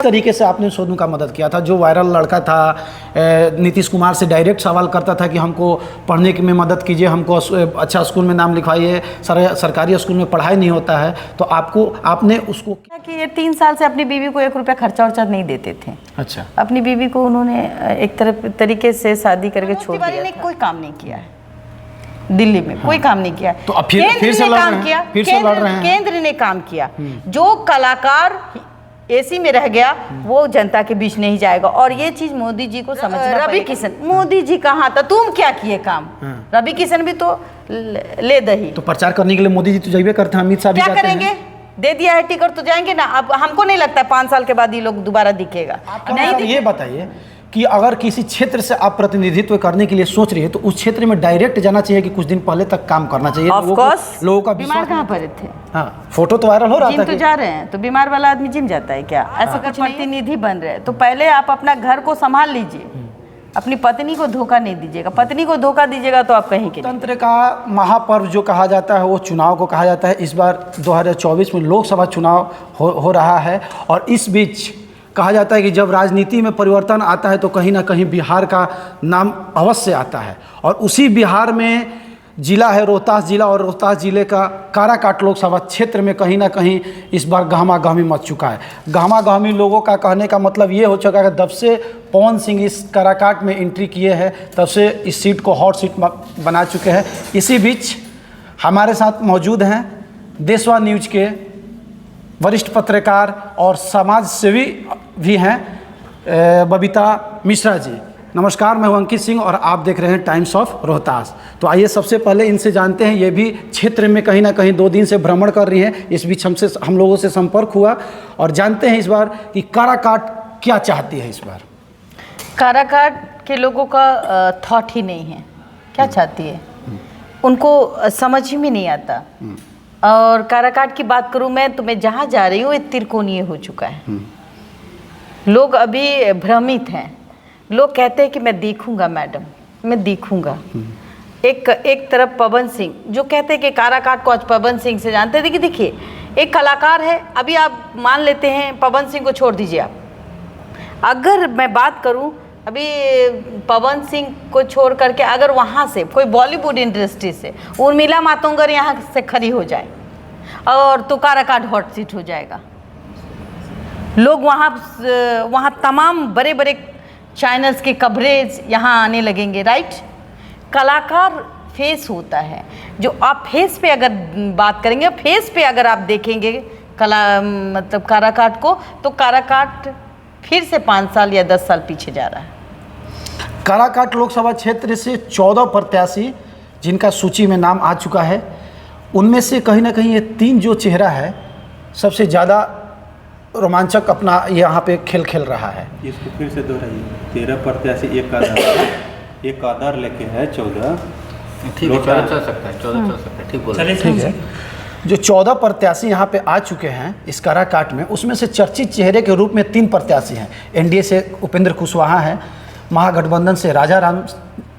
तरीके से आपने सोनू का मदद किया था? जो वायरल लड़का था, नीतीश कुमार से डायरेक्ट सवाल करता था कि हमको पढ़ने में मदद कीजिए, हमको अच्छा स्कूल में नाम लिखवाइए, सरकारी स्कूल में पढ़ाई नहीं होता है, तो आपने उसको कि ये 3 साल से अपनी बीवी को 1 रुपया खर्चा वर्चा नहीं देते थे। अच्छा, अपनी बीवी को उन्होंने एक तरीके से शादी करके छोड़ दिया था। कोई काम नहीं किया है दिल्ली में, कोई काम नहीं किया। तो अब फिर से काम किया, केंद्र ने काम किया। जो कलाकार एसी में रह गया वो जनता के बीच नहीं जाएगा, और ये चीज मोदी जी को समझना। रवि किशन, मोदी जी कहाँ था, तुम क्या किए काम? रवि किशन भी तो ले दही। तो प्रचार करने के लिए मोदी जी तो जाइए करते हैं, अमित शाह भी क्या करेंगे? दे दिया है टिकट तो जाएंगे ना। अब हमको नहीं लगता 5 साल के बाद ये लोग दोबारा दिखेगा। नहीं, ये बताइए कि अगर किसी क्षेत्र से आप प्रतिनिधित्व करने के लिए सोच रही है तो उस क्षेत्र में डायरेक्ट जाना चाहिए कि कुछ दिन पहले तक काम करना चाहिए? लोगों का बीमार कहाँ पर थे? हाँ, फोटो तो वायरल हो रहा था। जिम तो जा रहे हैं, तो बीमार वाला आदमी जिम जाता है क्या? ऐसा कुछ प्रतिनिधि बन रहे हैं तो पहले आप अपना घर को संभाल लीजिए, अपनी पत्नी को धोखा नहीं दीजिएगा। पत्नी को धोखा दीजिएगा तो आप कहीं के। तंत्र का महापर्व जो कहा जाता है वो चुनाव को कहा जाता है। इस बार 2024 में लोकसभा चुनाव हो रहा है, और इस बीच कहा जाता है कि जब राजनीति में परिवर्तन आता है तो कहीं ना कहीं बिहार का नाम अवश्य आता है, और उसी बिहार में जिला है रोहतास जिला, और रोहतास जिले का काराकाट लोकसभा क्षेत्र में कहीं ना कहीं इस बार गहमा गहमी मच चुका है। गहमा गहमी लोगों का कहने का मतलब ये हो चुका है कि जब से पवन सिंह इस काराकाट में एंट्री किए हैं तब से इस सीट को हॉट सीट बना चुके हैं। इसी बीच हमारे साथ मौजूद हैं देशवा न्यूज के वरिष्ठ पत्रकार और समाज सेवी भी हैं बबीता मिश्रा जी। नमस्कार, मैं हूं अंकित सिंह और आप देख रहे हैं टाइम्स ऑफ रोहतास। तो आइए सबसे पहले इनसे जानते हैं, ये भी क्षेत्र में कहीं ना कहीं 2 दिन से भ्रमण कर रही हैं। इस बीच हम लोगों से संपर्क हुआ और जानते हैं इस बार कि काराकाट क्या चाहती है। इस बार काराकाट के लोगों का थॉट ही नहीं है, क्या चाहती है उनको समझ ही में नहीं आता। और काराकाट की बात करूं मैं तो मैं जहाँ जा रही हूँ ये तिरकोनीय हो चुका है। लोग अभी भ्रमित हैं। लोग कहते हैं कि मैं देखूंगा मैडम, मैं देखूंगा। एक तरफ पवन सिंह जो कहते हैं कि काराकाट को आज पवन सिंह से जानते थे कि देखिए एक कलाकार है। अभी आप मान लेते हैं पवन सिंह को छोड़ दीजिए आप, अगर मैं बात करूं अभी पवन सिंह को छोड़ करके अगर वहाँ से कोई बॉलीवुड इंडस्ट्री से उर्मिला मातोंगर यहाँ से खड़ी हो जाए और तो काराकाट हॉट सीट हो जाएगा। लोग वहाँ तमाम बड़े बड़े चैनल्स के कवरेज यहाँ आने लगेंगे, राइट। कलाकार फेस होता है, जो आप फेस पे अगर बात करेंगे, फेस पे अगर आप देखेंगे मतलब काराकाट को, तो काराकाट फिर से 5 साल या 10 साल पीछे जा रहा है। काराकाट लोकसभा क्षेत्र से 14 प्रत्याशी जिनका सूची में नाम आ चुका है, उनमें से कहीं ना कहीं ये 3 जो चेहरा है सबसे ज़्यादा रोमांचक अपना यहाँ पे खेल रहा है। इसको फिर से दोहराइए। 13 प्रत्याशी, एक आधार लेके है 14। ठीक है, 14 चल सकता है, 14 चल सकता है, ठीक बोल रहे हैं। ठीक है, जो 14 प्रत्याशी यहाँ पे आ चुके हैं इस काराकाट में, उसमें से चर्चित चेहरे के रूप में 3 प्रत्याशी हैं। एनडीए से उपेंद्र कुशवाहा हैं, महागठबंधन से राजा राम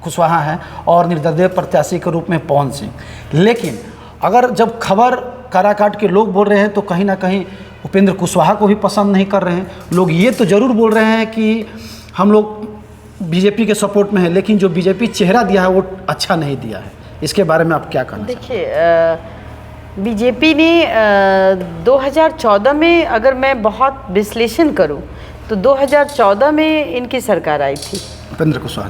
कुशवाहा हैं, और निर्दलीय प्रत्याशी के रूप में पवन सिंह। लेकिन अगर जब खबर काराकाट के लोग बोल रहे हैं तो कहीं ना कहीं उपेंद्र कुशवाहा को भी पसंद नहीं कर रहे हैं। लोग ये तो ज़रूर बोल रहे हैं कि हम लोग बीजेपी के सपोर्ट में हैं, लेकिन जो बीजेपी चेहरा दिया है वो अच्छा नहीं दिया है। इसके बारे में आप क्या कहना? देखिए, बीजेपी ने 2014 में अगर मैं बहुत विश्लेषण करूं तो 2014 में इनकी सरकार आई थी।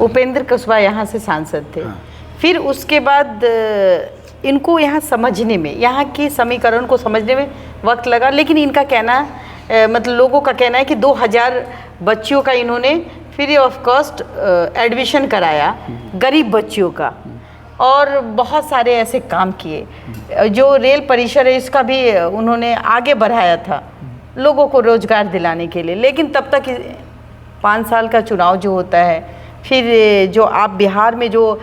उपेंद्र कुशवाहा यहाँ से सांसद थे। हाँ। फिर उसके बाद इनको यहाँ समझने में, यहाँ की समीकरण को समझने में वक्त लगा। लेकिन इनका कहना मतलब लोगों का कहना है कि 2000 बच्चियों का इन्होंने फ्री ऑफ कॉस्ट एडमिशन कराया, गरीब बच्चियों का, और बहुत सारे ऐसे काम किए। जो रेल परिसर है इसका भी उन्होंने आगे बढ़ाया था लोगों को रोजगार दिलाने के लिए। लेकिन तब तक 5 साल का चुनाव जो होता है, फिर जो आप बिहार में जो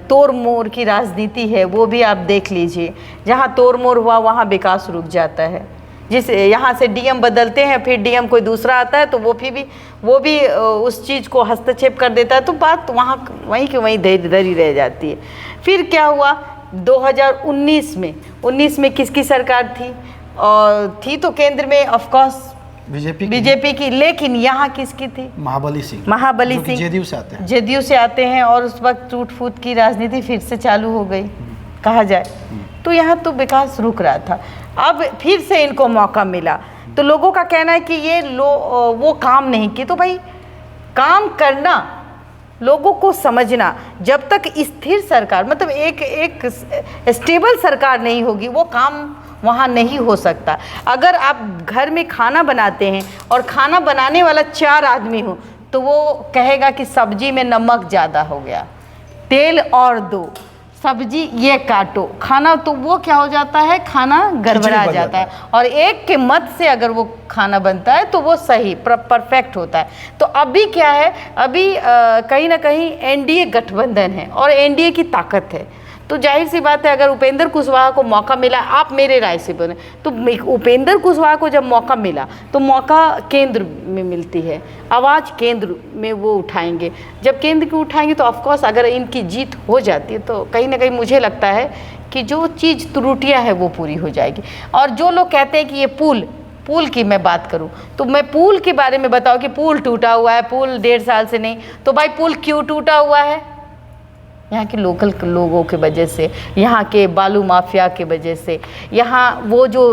तोड़ मोड़ की राजनीति है वो भी आप देख लीजिए। जहाँ तोड़ मोड़ हुआ वहाँ विकास रुक जाता है। जिस यहाँ से डीएम बदलते हैं, फिर डीएम कोई दूसरा आता है तो वो भी उस चीज़ को हस्तक्षेप कर देता है, तो बात वहाँ वहीं की वहीं धरी रह जाती है। फिर क्या हुआ 2019 में किसकी सरकार थी? और थी तो केंद्र में ऑफ कोर्स बीजेपी की, लेकिन यहाँ किसकी थी? महाबली सिंह महाबली जो कि सिंह जेडीयू से आते हैं। जेडीयू से आते हैं और उस वक्त टूट फूट की राजनीति फिर से चालू हो गई कहा जाए। तो यहाँ तो विकास रुक रहा था, अब फिर से इनको मौका मिला। तो लोगों का कहना है कि ये वो काम नहीं किए। तो भाई काम करना, लोगों को समझना, जब तक स्थिर सरकार मतलब एक स्टेबल सरकार नहीं होगी वो काम वहाँ नहीं हो सकता। अगर आप घर में खाना बनाते हैं और खाना बनाने वाला 4 आदमी हो तो वो कहेगा कि सब्जी में नमक ज़्यादा हो गया, तेल और दो, सब्जी ये काटो, खाना तो वो क्या हो जाता है, खाना गड़बड़ा जाता है। और एक के मत से अगर वो खाना बनता है तो वो सही परफेक्ट होता है। तो अभी क्या है, अभी कहीं ना कहीं एनडीए गठबंधन है और एनडीए की ताकत है। तो जाहिर सी बात है अगर उपेंद्र कुशवाहा को मौका मिला, आप मेरे राय से बोले तो उपेंद्र कुशवाहा को जब मौका मिला तो मौका केंद्र में मिलती है, आवाज़ केंद्र में वो उठाएंगे। जब केंद्र की उठाएंगे तो ऑफकोर्स अगर इनकी जीत हो जाती है तो कहीं ना कहीं मुझे लगता है कि जो चीज़ त्रुटियाँ हैं वो पूरी हो जाएगी। और जो लोग कहते हैं कि ये पुल की मैं बात करूं तो मैं पुल के बारे में बताऊं कि पुल टूटा हुआ है, पुल 1.5 साल से नहीं। तो भाई पुल क्यों टूटा हुआ है? यहाँ के लोकल लोगों के वजह से, यहाँ के बालू माफिया के वजह से। यहाँ वो जो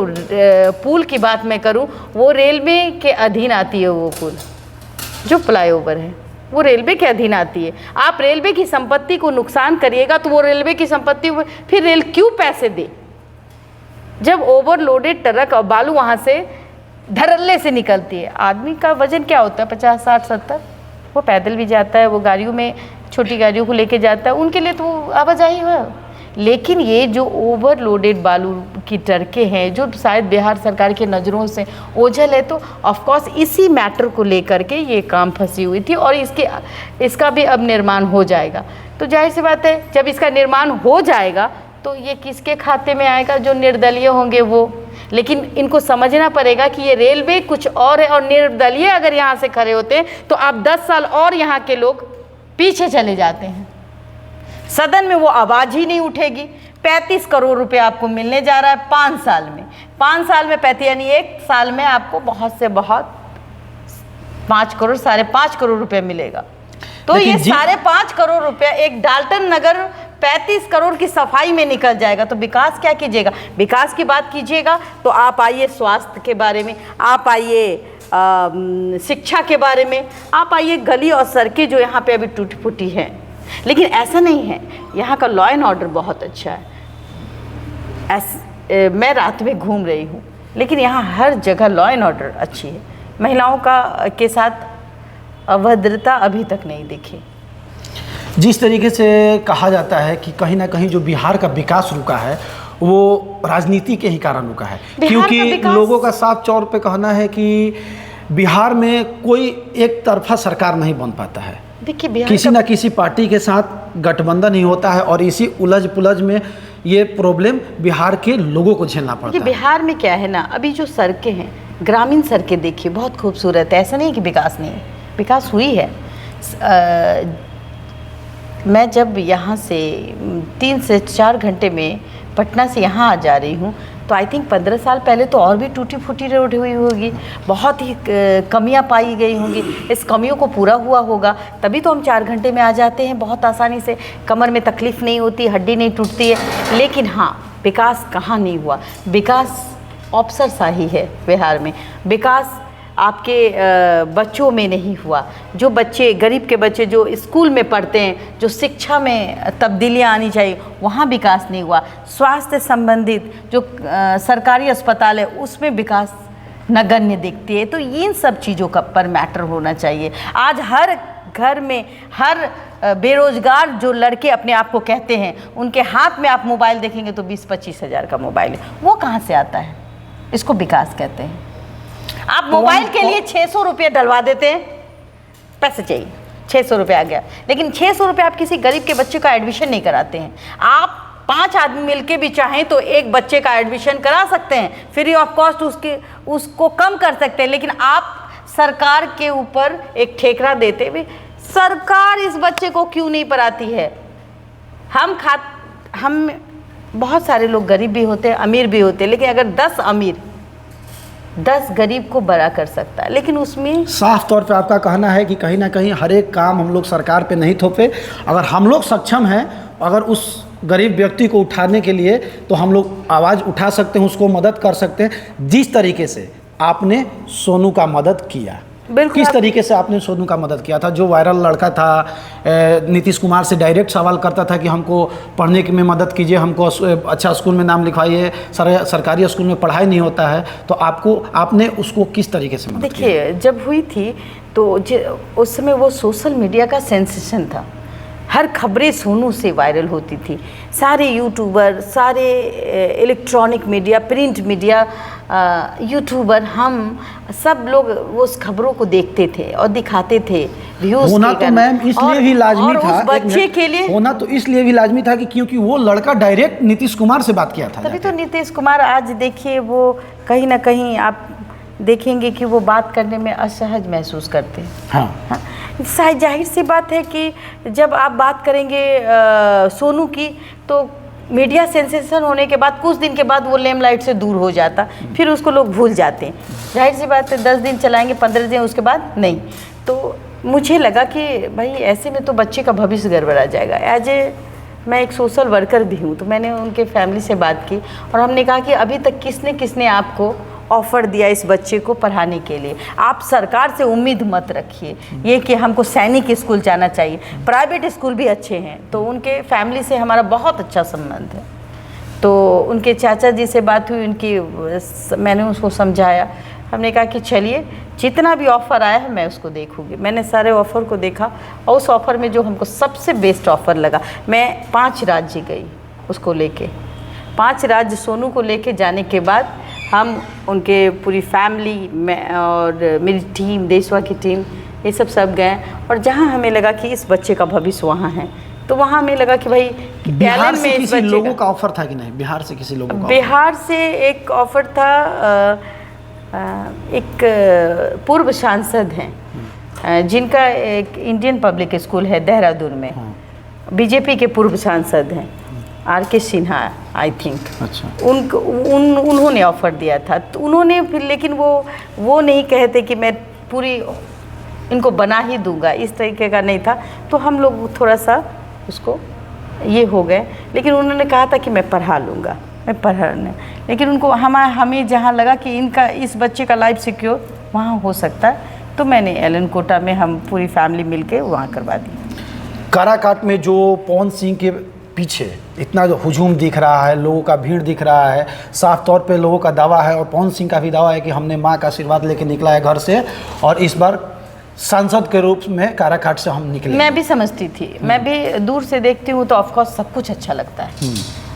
पुल की बात मैं करूँ वो रेलवे के अधीन आती है, वो पुल जो फ्लाईओवर है वो रेलवे के अधीन आती है। आप रेलवे की संपत्ति को नुकसान करिएगा तो वो रेलवे की संपत्ति फिर रेल क्यों पैसे दे? जब ओवरलोडेड ट्रक और बालू वहाँ से धड़ल्ले से निकलती है, आदमी का वजन क्या होता है 50, 60, 70, वो पैदल भी जाता है, वो गाड़ियों में छोटी गाड़ियों को लेके जाता है, उनके लिए तो आवाजाही है। लेकिन ये जो ओवरलोडेड बालू की ट्रकें हैं जो शायद बिहार सरकार की नज़रों से ओझल है, तो ऑफकोर्स इसी मैटर को लेकर के ये काम फंसी हुई थी और इसका भी अब निर्माण हो जाएगा। तो जाहिर सी बात है जब इसका निर्माण हो जाएगा तो ये किसके खाते में आएगा? जो निर्दलीय होंगे वो। लेकिन इनको समझना पड़ेगा कि ये रेलवे कुछ और है और निर्दलीय अगर यहाँ से खड़े होते हैं तो आप 10 साल और यहाँ के लोग पीछे चले जाते हैं। सदन में वो आवाज़ ही नहीं उठेगी। 35 करोड़ रुपए आपको मिलने जा रहा है 5 साल में। 5 साल में 35 यानी 1 साल में आपको बहुत से बहुत 5 करोड़ 5.5 करोड़ रुपए मिलेगा। तो ये 5.5 करोड़ रुपया एक डाल्टन नगर 35 करोड़ की सफाई में निकल जाएगा। तो विकास क्या कीजिएगा? विकास की बात कीजिएगा तो आप आइए स्वास्थ्य के बारे में, आप आइए शिक्षा के बारे में, आप आइए गली और सड़कें जो यहाँ पे अभी टूटी फूटी हैं। लेकिन ऐसा नहीं है, यहाँ का लॉ एंड ऑर्डर बहुत अच्छा है। मैं रात में घूम रही हूँ लेकिन यहाँ हर जगह लॉ एंड ऑर्डर अच्छी है। महिलाओं के साथ अभद्रता अभी तक नहीं दिखी। जिस तरीके से कहा जाता है कि कहीं ना कहीं जो बिहार का विकास रुका है वो राजनीति के ही कारण रुका है, क्योंकि लोगों का साफ तौर पे कहना है कि बिहार में कोई एक तरफा सरकार नहीं बन पाता है। देखिए किसी ना किसी पार्टी के साथ गठबंधन ही होता है और इसी उलझ पुलझ में ये प्रॉब्लम बिहार के लोगों को झेलना पड़ता है। बिहार में क्या है ना, अभी जो सड़कें हैं, ग्रामीण सड़कें देखिए बहुत खूबसूरत है। ऐसा नहीं कि विकास नहीं है, विकास हुई है। मैं जब यहाँ से 3 से 4 घंटे में पटना से यहाँ आ जा रही हूँ तो आई थिंक 15 साल पहले तो और भी टूटी फूटी रोड हुई होगी, बहुत ही कमियाँ पाई गई होंगी। इस कमियों को पूरा हुआ होगा तभी तो हम 4 घंटे में आ जाते हैं बहुत आसानी से, कमर में तकलीफ़ नहीं होती, हड्डी नहीं टूटती है। लेकिन हाँ, विकास कहाँ नहीं हुआ? विकास अफसरशाही है बिहार में। विकास आपके बच्चों में नहीं हुआ। जो बच्चे, गरीब के बच्चे जो स्कूल में पढ़ते हैं, जो शिक्षा में तब्दीलियाँ आनी चाहिए, वहाँ विकास नहीं हुआ। स्वास्थ्य संबंधित जो सरकारी अस्पताल है उसमें विकास नगण्य दिखती है। तो इन सब चीज़ों का पर मैटर होना चाहिए। आज हर घर में हर बेरोजगार जो लड़के अपने आप को कहते हैं उनके हाथ में आप मोबाइल देखेंगे तो 20-25 हज़ार का मोबाइल है। वो कहाँ से आता है? इसको विकास कहते हैं। आप मोबाइल के लिए 600 रुपये डलवा देते हैं, पैसे चाहिए, 600 रुपये आ गया। लेकिन 600 रुपये आप किसी गरीब के बच्चे का एडमिशन नहीं कराते हैं। आप 5 आदमी मिलके भी चाहें तो एक बच्चे का एडमिशन करा सकते हैं, फ्री ऑफ कॉस्ट उसको कम कर सकते हैं। लेकिन आप सरकार के ऊपर एक ठेकरा देते हुए सरकार इस बच्चे को क्यों नहीं पढ़ाती है? हम बहुत सारे लोग गरीब भी होते हैं, अमीर भी होते हैं, लेकिन अगर 10 अमीर 10 गरीब को बड़ा कर सकता है, लेकिन उसमें साफ तौर पे आपका कहना है कि कहीं ना कहीं हर एक काम हम लोग सरकार पे नहीं थोपे, अगर हम लोग सक्षम हैं, अगर उस गरीब व्यक्ति को उठाने के लिए तो हम लोग आवाज़ उठा सकते हैं, उसको मदद कर सकते हैं। जिस तरीके से आपने सोनू का मदद किया, बिल्कुल, किस तरीके से आपने सोनू का मदद किया था? जो वायरल लड़का था, नीतीश कुमार से डायरेक्ट सवाल करता था कि हमको पढ़ने में मदद कीजिए, हमको अच्छा स्कूल में नाम लिखवाइए, सरकारी स्कूल में पढ़ाई नहीं होता है, तो आपने उसको किस तरीके से मदद किया? देखिए, जब हुई थी तो उस समय वो सोशल मीडिया का सेंसेशन था, हर खबरें सोनू से वायरल होती थी। सारे यूट्यूबर, सारे electronic media, print media, YouTuber, हम सब लोग उस खबरों को देखते थे और दिखाते थे। व्यूज होना तो मैम इसलिए भी लाजमी था, उस बच्चे के लिए होना तो इसलिए भी लाजमी था कि क्योंकि वो लड़का डायरेक्ट नीतीश कुमार से बात किया था। तभी तो नीतीश कुमार आज देखिए वो कहीं ना कहीं आप देखेंगे कि वो बात करने में असहज महसूस करते हैं। हाँ, जाहिर सी बात है कि जब आप बात करेंगे सोनू की, तो मीडिया सेंसेशन होने के बाद कुछ दिन के बाद वो लेमलाइट से दूर हो जाता, फिर उसको लोग भूल जाते हैं। जाहिर सी बात है 10 दिन चलाएंगे, 15 दिन, उसके बाद नहीं। तो मुझे लगा कि भाई ऐसे में तो बच्चे का भविष्य गड़बड़ा जाएगा। मैं एक सोशल वर्कर भी हूँ, तो मैंने उनके फैमिली से बात की और हमने कहा कि अभी तक किसने आपको ऑफ़र दिया इस बच्चे को पढ़ाने के लिए? आप सरकार से उम्मीद मत रखिए ये कि हमको सैनिक स्कूल जाना चाहिए, प्राइवेट स्कूल भी अच्छे हैं। तो उनके फैमिली से हमारा बहुत अच्छा संबंध है। तो उनके चाचा जी से बात हुई, मैंने उसको समझाया, हमने कहा कि चलिए जितना भी ऑफ़र आया है मैं उसको देखूँगी। मैंने सारे ऑफ़र को देखा और उस ऑफ़र में जो हमको सबसे बेस्ट ऑफ़र लगा, मैं 5 राज्य गई उसको लेके। 5 राज्य सोनू को लेके जाने के बाद हम उनके पूरी फैमिली में और मेरी टीम, देशवा की टीम, ये सब गए और जहाँ हमें लगा कि इस बच्चे का भविष्य वहाँ है, तो वहाँ हमें लगा कि भाई बिहार से किसी लोगों का ऑफ़र था कि नहीं? बिहार से किसी लोगों का? बिहार से एक ऑफ़र था, एक पूर्व सांसद हैं जिनका एक इंडियन पब्लिक स्कूल है देहरादून में, बीजेपी के पूर्व सांसद हैं, आर.के. Sinha I think. अच्छा। उन्होंने ऑफ़र दिया था, तो उन्होंने फिर, लेकिन वो नहीं कहते कि मैं पूरी इनको बना ही दूंगा, इस तरीके का नहीं था। तो हम लोग थोड़ा सा उसको ये हो गए, लेकिन उन्होंने कहा था कि मैं पढ़ा लूँगा, मैं पढ़ाने, लेकिन उनको हमें जहाँ लगा कि इनका, इस बच्चे का लाइफ सिक्योर वहाँ हो सकता है, तो मैंने एलन कोटा में हम पूरी फैमिली मिल के वहाँ करवा दी। काराकाट में जो पवन सिंह के पीछे इतना जो हुजूम दिख रहा है, लोगों का भीड़ दिख रहा है, साफ तौर पे लोगों का दावा है और पवन सिंह का भी दावा है कि हमने माँ का आशीर्वाद लेके निकला है घर से और इस बार सांसद के रूप में काराकाट से हम निकले। मैं भी समझती थी, मैं भी दूर से देखती हूँ तो ऑफकोर्स सब कुछ अच्छा लगता है।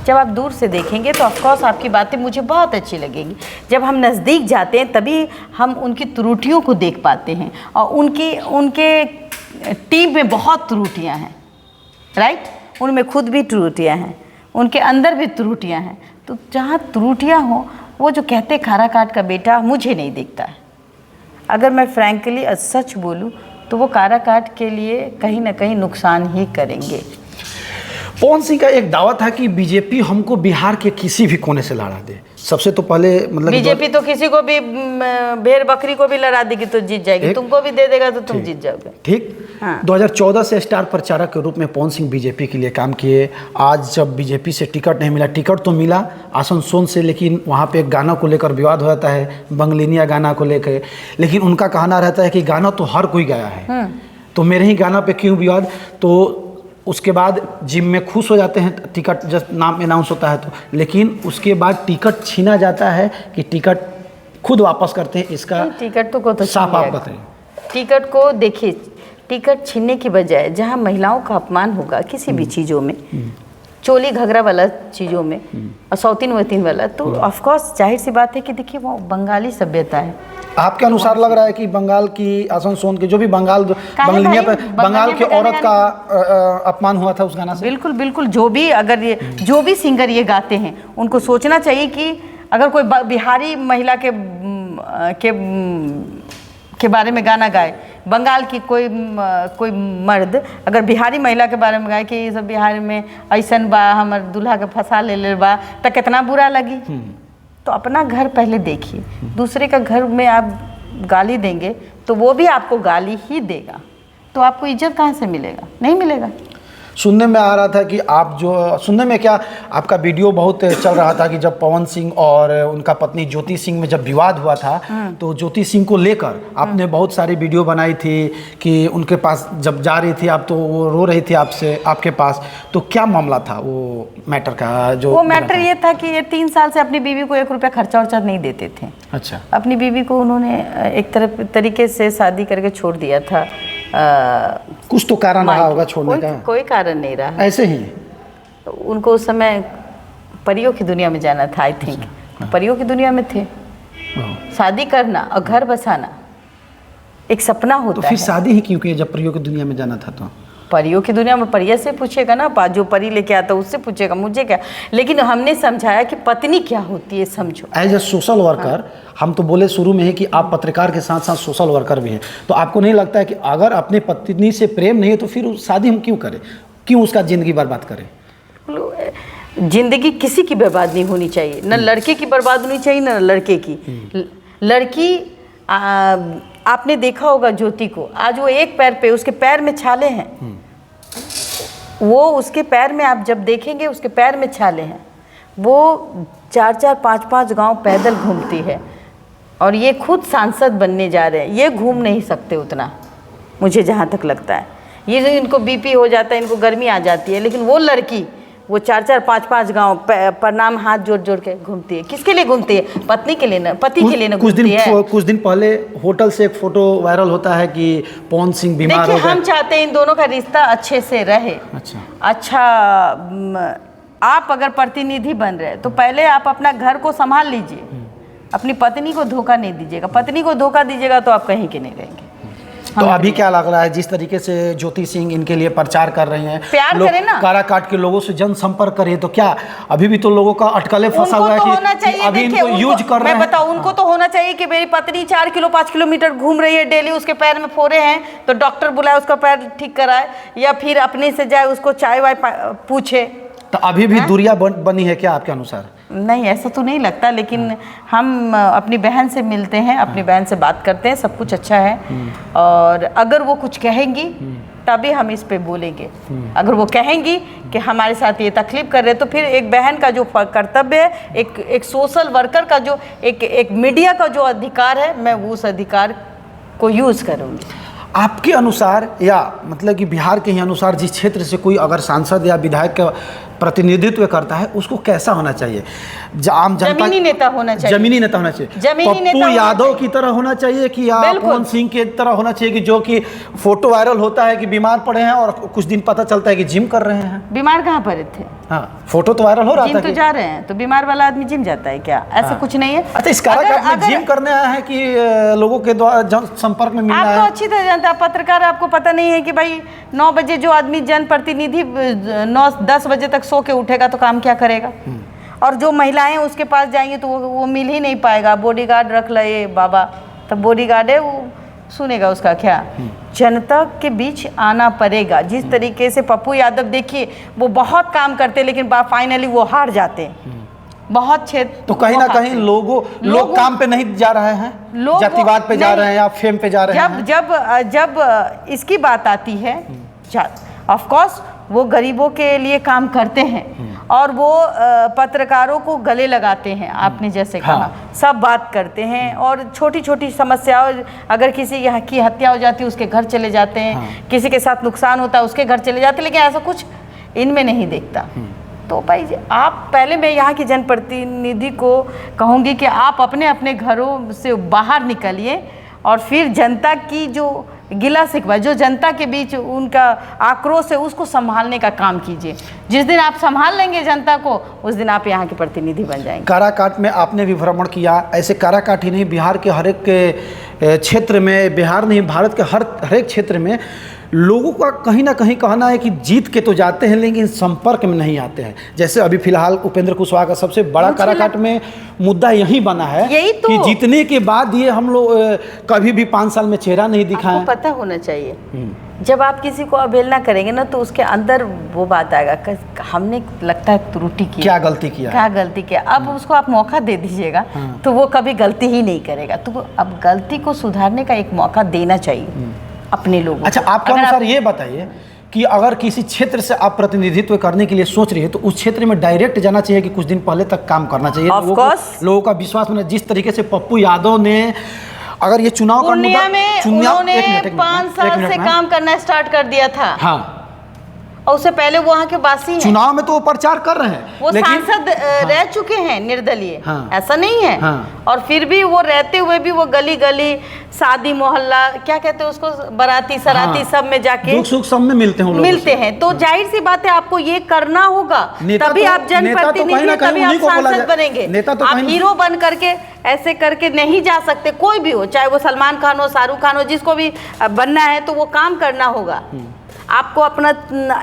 जब आप दूर से देखेंगे तो ऑफकोर्स आपकी बातें मुझे बहुत अच्छी लगेंगी। जब हम नज़दीक जाते हैं तभी हम उनकी त्रुटियों को देख पाते हैं और उनके टीम में बहुत त्रुटियाँ हैं, राइट? उनमें खुद भी त्रुटियाँ हैं, उनके अंदर भी त्रुटियाँ हैं। तो जहाँ त्रुटियाँ हो, वो जो कहते काराकाट का बेटा, मुझे नहीं दिखता है। अगर मैं फ्रैंकली सच बोलूँ तो वो काराकाट के लिए कहीं ना कहीं नुकसान ही करेंगे। पवन सिंह का एक दावा था कि बीजेपी हमको बिहार के किसी भी कोने से लड़ा दे। सबसे तो पहले मतलब बीजेपी तो किसी को भी, भेड़ बकरी को भी लड़ा देगी तो जीत जाएगी, तुमको भी दे देगा तो तुम जीत जाओगे। ठीक। हाँ। 2014 से स्टार प्रचारक के रूप में पवन सिंह बीजेपी के लिए काम किए। आज जब बीजेपी से टिकट नहीं मिला, टिकट तो मिला आसनसोल से, लेकिन वहाँ पे एक गाना को लेकर विवाद हो जाता है, बंगलिनिया गाना को लेकर। लेकिन उनका कहना रहता है कि गाना तो हर कोई गाया है, तो मेरे ही गाना पे क्यों विवाद? तो उसके बाद जिम में खुश हो जाते हैं, टिकट जब नाम अनाउंस होता है तो, लेकिन उसके बाद टिकट छीना जाता है कि टिकट खुद वापस करते हैं। इसका टिकट तो साफ आप बताइए। टिकट को देखिए, टिकट छीनने की बजाय जहां महिलाओं का अपमान होगा किसी भी चीज़ों में, चोली घघरा वाला चीज़ों में और सौतीन वतीन वाला, तो ऑफकोर्स जाहिर सी बात है कि देखिए वो बंगाली सभ्यता है। आपके अनुसार लग रहा है कि बंगाल की आसनसोल के जो भी बंगालिया पे बंगाल की औरत का अपमान हुआ था उस गाना से? बिल्कुल बिल्कुल। जो भी सिंगर ये गाते हैं उनको सोचना चाहिए कि अगर कोई बिहारी महिला के बारे में गाना गाए, बंगाल की कोई मर्द अगर बिहारी महिला के बारे में गाए कि ये सब बिहार में ऐसन बा, हमर दूल्हा के फंसा ले बा, तो कितना बुरा लगी। तो अपना घर पहले देखिए। दूसरे का घर में आप गाली देंगे तो वो भी आपको गाली ही देगा, तो आपको इज्जत कहाँ से मिलेगा? नहीं मिलेगा। सुनने में आ रहा था कि आप जो सुनने में क्या आपका वीडियो बहुत चल रहा था कि जब पवन सिंह और उनका पत्नी ज्योति सिंह में जब विवाद हुआ था तो ज्योति सिंह को लेकर आपने बहुत सारी वीडियो बनाई थी कि उनके पास जब जा रही थी आप तो वो रो रही थी आपसे, आपके पास, तो क्या मामला था वो मैटर का? जो वो मैटर ये था कि ये 3 साल से अपनी बीवी को 1 रुपया खर्चा वर्चा नहीं देते थे। अच्छा। अपनी बीवी को उन्होंने एक तरीके से शादी करके छोड़ दिया था। कुछ तो कारण रहा होगा छोड़ने का? कोई कारण नहीं रहा, ऐसे ही उनको उस समय परियों की दुनिया में जाना था। आई थिंक परियों की दुनिया में थे। शादी करना और घर बसाना एक सपना होता है। तो फिर शादी ही क्यों की जब परियों की दुनिया में जाना था? तो परियों की दुनिया में परिया से पूछेगा ना, जो परी लेके आता उससे पूछेगा, मुझे क्या। लेकिन हमने समझाया कि पत्नी क्या होती है समझो। एज ए सोशल वर्कर हम तो बोले शुरू में ही कि आप पत्रकार के साथ साथ सोशल वर्कर भी हैं, तो आपको नहीं लगता है कि अगर अपने पत्नी से प्रेम नहीं है तो फिर शादी हम क्यों करें, क्यों उसका ज़िंदगी बर्बाद करें? जिंदगी किसी की बर्बाद नहीं होनी चाहिए, न लड़के की बर्बाद होनी चाहिए न लड़के की। लड़की आपने देखा होगा ज्योति को, आज वो एक पैर पे, उसके पैर में छाले हैं। वो उसके पैर में आप जब देखेंगे उसके पैर में छाले हैं। वो 4-4 5-5 गांव पैदल घूमती है और ये खुद सांसद बनने जा रहे हैं। ये घूम नहीं सकते उतना, मुझे जहाँ तक लगता है। ये जो इनको बीपी हो जाता है, इनको गर्मी आ जाती है, लेकिन वो लड़की वो 4-4 5-5 गांव प्रणाम हाथ जोड़ जोड़ के घूमती है। किसके लिए घूमती है? पत्नी के लिए ना, पति के लिए ना घूमती है। कुछ दिन पहले होटल से एक फोटो वायरल होता है कि पवन सिंह बीमार हो गए। देखिए, हम चाहते हैं इन दोनों का रिश्ता अच्छे से रहे। अच्छा आप अगर प्रतिनिधि बन रहे तो पहले आप अपना घर को संभाल लीजिए, अपनी पत्नी को धोखा नहीं दीजिएगा। पत्नी को धोखा दीजिएगा तो आप कहीं के नहीं रहेंगे। तो अभी क्या लग रहा है जिस तरीके से ज्योति सिंह इनके लिए प्रचार कर रही हैं, प्यार करें ना, काराकाट के लोगों से जनसंपर्क करें, तो क्या अभी भी तो लोगों का अटकलें फंसा हुआ है कि अभी इनको यूज कर रहे हैं? मैं बताऊं, उनको तो होना चाहिए कि मेरी पत्नी 4 किलो 5 किलोमीटर घूम रही है डेली, उसके पैर में फोड़े हैं तो डॉक्टर बुलाए उसका पैर ठीक कराए, या फिर अपने से जाए उसको चाय वाय पूछे। तो अभी भी दूरियां बनी है क्या आपके अनुसार? नहीं, ऐसा तो नहीं लगता, लेकिन हम अपनी बहन से मिलते हैं, अपनी बहन से बात करते हैं, सब कुछ अच्छा है। और अगर वो कुछ कहेंगी तभी हम इस पे बोलेंगे। अगर वो कहेंगी कि हमारे साथ ये तकलीफ कर रहे हैं, तो फिर एक बहन का जो कर्तव्य है, एक सोशल वर्कर का जो एक मीडिया का जो अधिकार है, मैं वो उस अधिकार को यूज़ करूँगी। आपके अनुसार, या मतलब कि बिहार के ही अनुसार, जिस क्षेत्र से कोई अगर सांसद या विधायक का प्रतिनिधित्व करता है उसको कैसा होना चाहिए? आम जनता, जमीनी नेता होना चाहिए। जमीनी नेता होना चाहिए। पप्पू यादव की तरह होना चाहिए कि या पवन सिंह की तरह होना चाहिए कि जो कि फोटो वायरल होता है कि बीमार पड़े हैं और कुछ दिन पता चलता है कि जिम कर रहे हैं? बीमार कहाँ पड़े थे? हाँ, फोटो तो वायरल हो रहा था। जिम तो जा रहे हैं, तो बीमार वाला आदमी जिम जाता है क्या? ऐसा कुछ नहीं है। अच्छा, इस काराकाट में जिम करने आया है कि लोगों के द्वारा संपर्क में मिलना है? आप तो अच्छी तरह जानते हैं, पत्रकार, आपको पता नहीं है कि भाई 9 बजे जो आदमी जनप्रतिनिधि 9-10 बजे तक सो के उठेगा तो काम क्या करेगा? और जो महिलाएं उसके पास जाएंगी तो वो मिल ही नहीं पाएगा। बॉडीगार्ड रख ले बाबा, तब बॉडीगार्ड है, वो सुनेगा उसका क्या? जनता के बीच आना पड़ेगा। जिस तरीके से पप्पू यादव, देखिए वो बहुत काम करते हैं लेकिन फाइनली वो हार जाते हैं। बहुत क्षेत्र तो कहीं ना कहीं लोग काम पे नहीं जा रहे हैं, जातिवाद पे जा रहे हैं या फेम पे जा रहे हैं। जब इसकी बात आती है, ऑफ कोर्स वो गरीबों के लिए काम करते हैं और वो पत्रकारों को गले लगाते हैं, आपने जैसे कहा, सब बात करते हैं। और छोटी छोटी समस्याओं, अगर किसी की हत्या हो जाती है उसके घर चले जाते हैं, किसी के साथ नुकसान होता है उसके घर चले जाते हैं, लेकिन ऐसा कुछ इनमें नहीं देखता। तो भाई आप, पहले मैं यहाँ की जनप्रतिनिधि को कहूँगी कि आप अपने अपने घरों से बाहर निकलिए और फिर जनता की जो गिला शिकवा, जो जनता के बीच उनका आक्रोश है, उसको संभालने का काम कीजिए। जिस दिन आप संभाल लेंगे जनता को, उस दिन आप यहाँ के प्रतिनिधि बन जाएंगे। काराकाट में आपने भी भ्रमण किया, ऐसे काराकाट ही नहीं, बिहार के हर एक क्षेत्र में, बिहार नहीं भारत के हर एक क्षेत्र में लोगों का कहीं ना कहीं कहना है कि जीत के तो जाते हैं लेकिन संपर्क में नहीं आते हैं। जैसे अभी फिलहाल उपेंद्र कुशवाहा का सबसे बड़ा काराकाट में मुद्दा यही बना है तो, कि जीतने के बाद ये हम लोग कभी भी 5 साल में चेहरा नहीं दिखाएं। आपको पता होना चाहिए जब आप किसी को अवहेलना करेंगे ना तो उसके अंदर वो बात आएगा कि हमने लगता है त्रुटि की, क्या गलती किया, क्या गलती किया। अब उसको आप मौका दे दीजिएगा तो वो कभी गलती ही नहीं करेगा। तो अब गलती को सुधारने का एक मौका देना चाहिए अपने लोगों को। अच्छा, आपके अनुसार ये बताइए कि अगर किसी क्षेत्र से आप प्रतिनिधित्व करने के लिए सोच रही है तो उस क्षेत्र में डायरेक्ट जाना चाहिए कि कुछ दिन पहले तक काम करना चाहिए? लोगों का विश्वास में जिस तरीके से पप्पू यादव ने, अगर ये चुनाव का पूर्णिया में उन्होंने 5 साल से काम करना स्टार्ट कर दिया था। हाँ, और उससे पहले वो वहाँ के वासी हैं। चुनाव में तो वो प्रचार कर रहे हैं, वो सांसद रह चुके हैं निर्दलीय, ऐसा नहीं है। और फिर भी वो रहते हुए भी वो गली गली, शादी मोहल्ला, क्या कहते हैं उसको, बाराती सराती, सब में जाके दुख सुख सब में मिलते हैं। तो जाहिर सी बात है आपको ये करना होगा, तभी आप जनप्रतिनिधि, तभी आप सांसद बनेंगे। आप हीरो बन करके ऐसे करके नहीं जा सकते, कोई भी हो, चाहे वो सलमान खान हो, शाहरुख खान हो, जिसको भी बनना है तो वो काम करना होगा। आपको अपना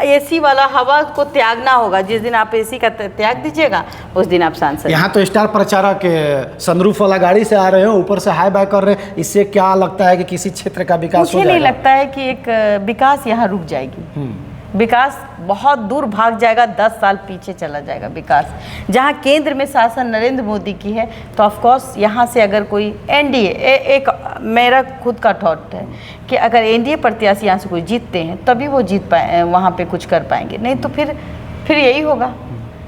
एसी वाला हवा को त्यागना होगा। जिस दिन आप एसी का त्याग दीजिएगा उस दिन आप सांसद। यहाँ तो स्टार प्रचारक सनरूफ वाला गाड़ी से आ रहे हो, ऊपर से हाई बाय कर रहे हैं, इससे क्या लगता है कि किसी क्षेत्र का विकास हो जाएगा? मुझे नहीं लगता है कि एक विकास यहाँ रुक जाएगी। विकास बहुत दूर भाग जाएगा, 10 साल पीछे चला जाएगा विकास। जहाँ केंद्र में शासन नरेंद्र मोदी की है तो ऑफ कोर्स यहाँ से अगर कोई एनडीए, एक मेरा खुद का थॉट है कि अगर एनडीए प्रत्याशी यहाँ से कोई जीतते हैं तभी वो जीत पाए, वहाँ पे कुछ कर पाएंगे, नहीं तो फिर यही होगा।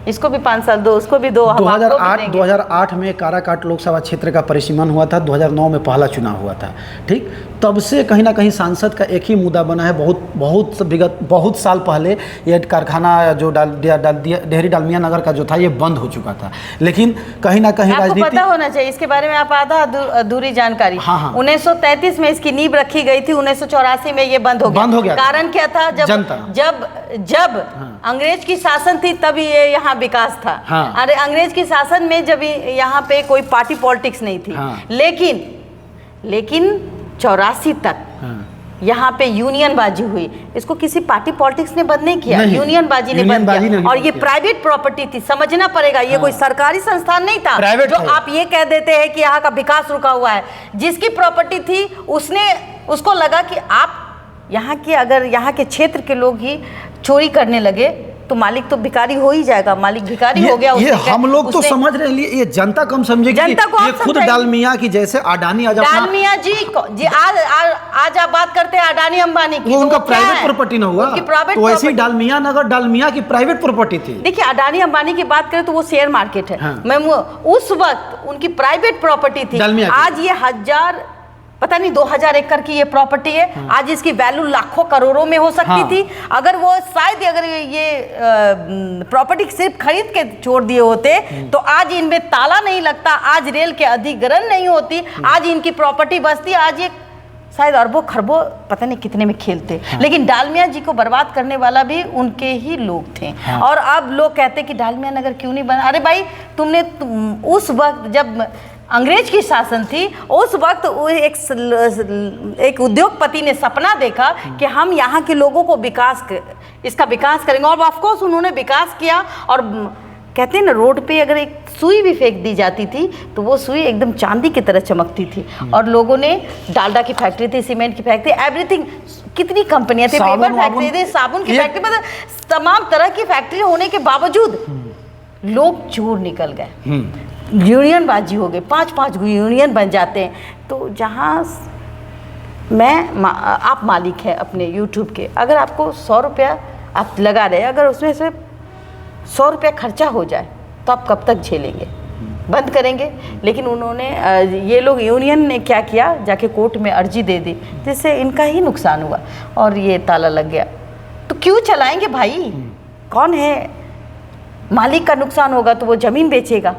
इसको भी 5 साल दो, उसको भी 2008 में काराकाट लोकसभा क्षेत्र का परिसीमन हुआ था, 2009 में पहला चुनाव हुआ था, ठीक। तब से कहीं ना कहीं सांसद का एक ही मुद्दा बना है। बहुत साल पहले ये कारखाना जो डेहरी डालमिया नगर का जो था ये बंद हो चुका था, लेकिन कहीं ना कहीं राजनीति पता होना चाहिए इसके बारे में। आप आधा अधूरी जानकारी। 1933 में इसकी नींव रखी गई थी, 1984 में ये बंद हो गया। कारण क्या था? जब अंग्रेज की शासन थी तब ये यहाँ विकास था। अरे अंग्रेज की शासन में जब यहाँ पे कोई पार्टी पॉलिटिक्स नहीं थी, लेकिन 84 तक यहाँ पे यूनियन बाजी हुई। इसको किसी पार्टी पॉलिटिक्स ने बंद नहीं किया, यूनियन बाजी ने बंद किया। और ये प्राइवेट प्रॉपर्टी थी, समझना पड़ेगा। ये कोई सरकारी संस्थान नहीं था जो आप ये कह देते हैं कि यहाँ का विकास रुका हुआ है। जिसकी प्रॉपर्टी थी उसको लगा कि आप यहाँ के, अगर यहाँ के क्षेत्र के लोग ही चोरी करने लगे तो मालिक तो भिखारी हो ही जाएगा। मालिक भिखारी हो गया। ये हम लोग तो समझ रहे हैं, ये जनता कम समझेगी। ये खुद डालमिया की, जैसे अडानी डालमिया जी आज आप बात करते हैं अडानी अंबानी की, वो उनका प्राइवेट प्रॉपर्टी ना हुआ, तो ऐसी डालमिया नगर डालमिया की प्राइवेट प्रॉपर्टी थी। देखिए अडानी अंबानी की बात करें तो वो शेयर मार्केट है। मैं उस वक्त उनकी प्राइवेट प्रॉपर्टी थी। आज ये पता नहीं 2000 एकड़ की ये प्रॉपर्टी है। आज इसकी वैल्यू लाखों करोड़ों में हो सकती थी। अगर वो शायद अगर ये प्रॉपर्टी सिर्फ खरीद के छोड़ दिए होते तो आज इनमें ताला नहीं लगता, आज रेल के अधिग्रहण नहीं होती, आज इनकी प्रॉपर्टी बचती, आज ये शायद अरबों खरबों पता नहीं कितने में खेलते। लेकिन डालमिया जी को बर्बाद करने वाला भी उनके ही लोग थे। और अब लोग कहते कि डालमिया नगर क्यों नहीं बना। अरे भाई तुमने उस वक्त जब अंग्रेज की शासन थी उस वक्त एक उद्योगपति ने सपना देखा कि हम यहाँ के लोगों को इसका विकास करेंगे। और ऑफ कोर्स उन्होंने विकास किया। और कहते हैं ना, रोड पे अगर एक सुई भी फेंक दी जाती थी तो वो सुई एकदम चांदी की तरह चमकती थी। और लोगों ने, डालडा की फैक्ट्री थी, सीमेंट की फैक्ट्री, एवरीथिंग, कितनी कंपनियां थी, पेपर फैक्ट्री थी, साबुन की फैक्ट्री, मतलब तमाम तरह की फैक्ट्री होने के बावजूद लोग चोर निकल गए, यूनियन बाजी हो गई, 5-5 यूनियन बन जाते हैं। तो जहाँ आप मालिक हैं अपने यूट्यूब के, अगर आपको 100 रुपया आप लगा रहे हैं, अगर उसमें से 100 रुपया खर्चा हो जाए तो आप कब तक झेलेंगे? बंद करेंगे। लेकिन उन्होंने, ये लोग यूनियन ने क्या किया, जाके कोर्ट में अर्जी दे दी, जिससे इनका ही नुकसान हुआ और ये ताला लग गया। तो क्यों चलाएंगे भाई? कौन है मालिक का नुकसान होगा तो वो ज़मीन बेचेगा।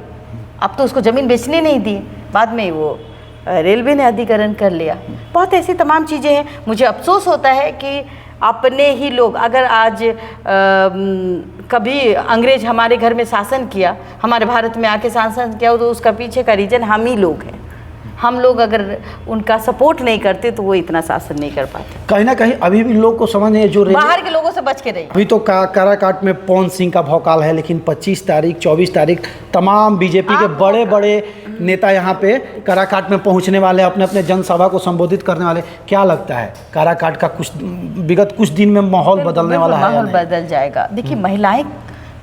अब तो उसको ज़मीन बेचने नहीं दी, बाद में वो रेलवे ने अधिग्रहण कर लिया। बहुत ऐसी तमाम चीज़ें हैं। मुझे अफसोस होता है कि अपने ही लोग, अगर आज कभी अंग्रेज हमारे घर में शासन किया, हमारे भारत में आके शासन किया, तो उसका पीछे का रीजन हम ही लोग हैं। हम लोग अगर उनका सपोर्ट नहीं करते तो वो इतना शासन नहीं कर पाते। कहीं ना कहीं अभी भी लोग को समझ नहीं, जो बाहर के लोगों से बच के रहिए। अभी तो काराकाट में पवन सिंह का भौकाल है, लेकिन 25 तारीख 24 तारीख तमाम बीजेपी के बड़े बड़े नेता यहाँ पे काराकाट में पहुँचने वाले, अपने अपने जनसभा को संबोधित करने वाले, क्या लगता है काराकाट का विगत कुछ दिन में माहौल बदलने वाला है? माहौल बदल जाएगा। देखिए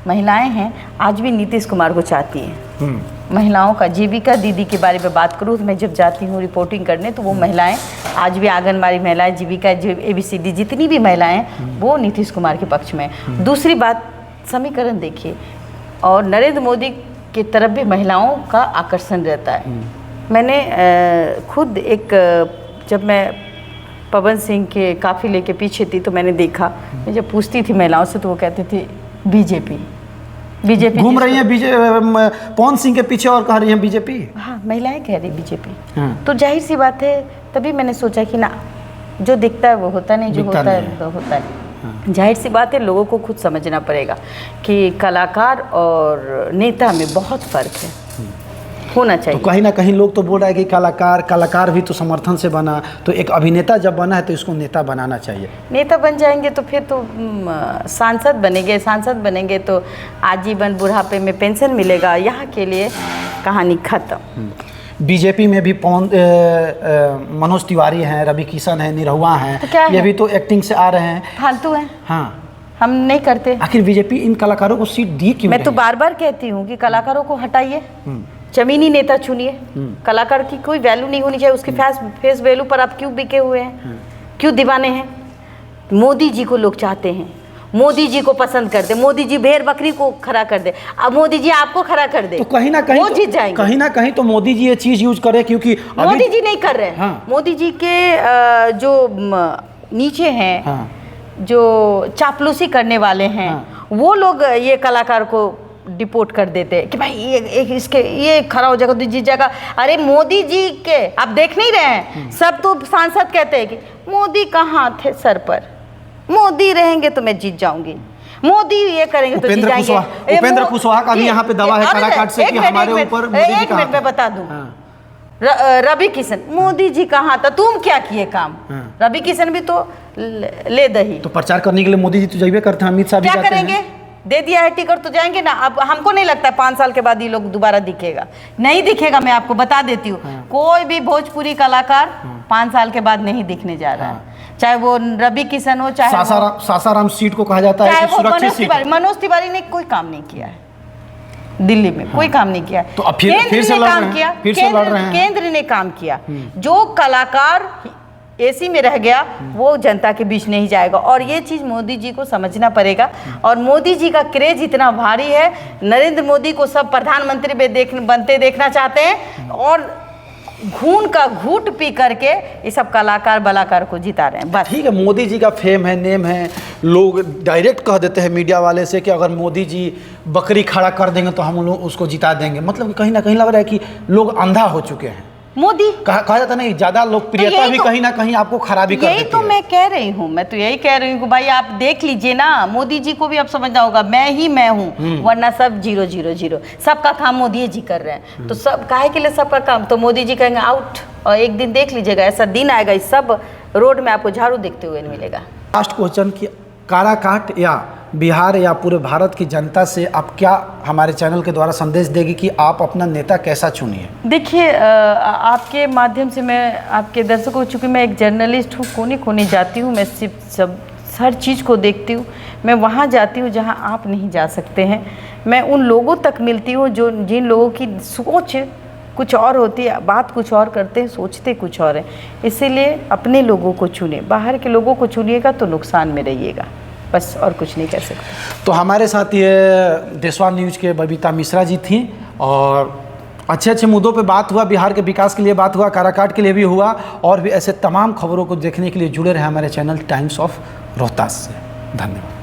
महिलाएं हैं, आज भी नीतीश कुमार को चाहती हैं। महिलाओं का जीविका दीदी के बारे में बात करूँ तो मैं जब जाती हूँ रिपोर्टिंग करने तो वो महिलाएं आज भी आंगनबाड़ी महिलाएं, जीविका, ABCD जितनी भी महिलाएं हैं वो नीतीश कुमार के पक्ष में। दूसरी बात, समीकरण देखिए, और नरेंद्र मोदी की तरफ भी महिलाओं का आकर्षण रहता है। मैंने खुद जब मैं पवन सिंह के काफिले के पीछे थी तो मैंने देखा, मैं जब पूछती थी महिलाओं से तो वो कहते थे बीजेपी घूम रही है पवन सिंह के पीछे और कह रही हैं बीजेपी। हाँ, महिलाएं कह रही बीजेपी। तो जाहिर सी बात है, तभी मैंने सोचा कि ना, जो दिखता है वो होता नहीं, जो होता है वो होता नहीं। जाहिर सी बात है, लोगों को खुद समझना पड़ेगा कि कलाकार और नेता में बहुत फर्क है, होना चाहिए। तो कहीं ना कहीं लोग तो बोल रहे हैं कि कलाकार भी तो समर्थन से बना, तो एक अभिनेता जब बना है तो इसको नेता बनाना चाहिए। नेता बन जाएंगे तो फिर तो सांसद बनेंगे तो आजीवन बुढ़ापे में पेंशन मिलेगा, यहाँ के लिए कहानी खत्म। बीजेपी में भी मनोज तिवारी हैं, रवि किशन हैं, निरहुआ हैं, तो ये भी तो एक्टिंग से आ रहे हैं, फालतू हैं। हाँ, हम नहीं करते। आखिर बीजेपी इन कलाकारों को सीट दी क्यों? मैं तो बार बार कहती हूँ कि कलाकारों को हटाइए, जमीनी नेता चुनिए। कलाकार की कोई वैल्यू नहीं होनी चाहिए, उसकी फेस वैल्यू पर आप क्यों बिके हुए हैं, क्यों दीवाने हैं? मोदी जी को लोग चाहते हैं, मोदी जी को पसंद करते, मोदी जी भेड़ बकरी को खड़ा कर दे, अब मोदी जी आपको खड़ा कर दे तो कहीं ना कहीं वो जीत जाएंगे। कहीं ना कहीं तो मोदी जी ये चीज यूज करे, क्योंकि मोदी जी नहीं कर रहे हैं। हाँ। मोदी जी के जो नीचे हैं, हाँ। जो चापलूसी करने वाले हैं, वो लोग ये कलाकार को डिपोर्ट कर देते हैं कि भाई ये खड़ा हो जाएगा तो जीत जाएगा। अरे मोदी जी के आप देख नहीं रहे हैं, सब तो सांसद कहते हैं कि मोदी कहाँ थे सर पर, मोदी रहेंगे तो मैं जीत जाऊंगी, मोदी ये करेंगे तो जीत जाएंगे। उपेंद्र कुशवाहा का भी यहाँ पे दावा है काराकाट से कि हमारे ऊपर मोदी जी एक मिनट में बता दूं। रवि किशन, मोदी जी कहाँ था, तुम क्या किए काम? रवि किशन भी तो ले दही। तो प्रचार करने के लिए मोदी जी तो जाइए करते हैं, अमित शाह भी क्या करेंगे? दे दिया है टिकट तो जाएंगे ना। अब हमको नहीं लगता है 5 साल के बाद ये लोग दोबारा दिखेगा, नहीं दिखेगा। मैं आपको बता देती हूँ, कोई भी भोजपुरी कलाकार 5 साल के बाद नहीं दिखने जा रहा है, चाहे वो रवि किशन हो, चाहे सासाराम सीट को कहा जाता है कि सुरक्षित सीट। मनोज तिवारी ने कोई काम नहीं किया है दिल्ली में, कोई काम नहीं किया। तो अब फिर से काम किया, केंद्र ने काम किया। जो कलाकार एसी में रह गया वो जनता के बीच नहीं जाएगा, और ये चीज़ मोदी जी को समझना पड़ेगा। और मोदी जी का क्रेज इतना भारी है, नरेंद्र मोदी को सब प्रधानमंत्री बनते देखना चाहते हैं, और खून का घूंट पी करके ये सब कलाकार को जिता रहे हैं बस। ठीक है, मोदी जी का फेम है, नेम है, लोग डायरेक्ट कह देते हैं मीडिया वाले से कि अगर मोदी जी बकरी खड़ा कर देंगे तो हम लोग उसको जिता देंगे। मतलब कहीं ना कहीं लग रहा है कि लोग अंधा हो चुके हैं। मोदी कहा जाता नहीं, ज्यादा लोकप्रियता भी कहीं ना कहीं आपको खराबी कर देती है। यही तो मैं कह रही हूँ, मैं तो यही कह रही हूँ कि भाई आप देख लीजिए ना, मोदी जी को भी अब समझना होगा मैं हूँ, वरना सब 0-0-0। सबका काम मोदी जी कर रहे हैं, तो सब काहे के लिए सबका काम? तो मोदी जी कहेंगे आउट, और एक दिन देख लीजिएगा, ऐसा दिन आएगा इस सब रोड में आपको झाड़ू देखते हुए मिलेगा। लास्ट क्वेश्चन कि काराकाट या बिहार या पूरे भारत की जनता से आप क्या हमारे चैनल के द्वारा संदेश देगी कि आप अपना नेता कैसा चुनिए? देखिए, आपके माध्यम से मैं आपके दर्शकों, चूँकि मैं एक जर्नलिस्ट हूँ, कोने कोने जाती हूँ, मैं सिर्फ हर चीज़ को देखती हूँ। मैं वहाँ जाती हूँ जहाँ आप नहीं जा सकते हैं, मैं उन लोगों तक मिलती हूँ जिन लोगों की सोच कुछ और होती है, बात कुछ और करते हैं, सोचते कुछ और है। इसीलिए अपने लोगों को चुने, बाहर के लोगों को चुनिएगा तो नुकसान में रहिएगा, बस और कुछ नहीं कर सकते। तो हमारे साथ ये देशवान न्यूज़ के बबीता मिश्रा जी थी, और अच्छे मुद्दों पे बात हुआ, बिहार के विकास के लिए बात हुआ, काराकाट के लिए भी हुआ, और भी ऐसे तमाम खबरों को देखने के लिए जुड़े रहे हमारे चैनल टाइम्स ऑफ रोहतास से। धन्यवाद।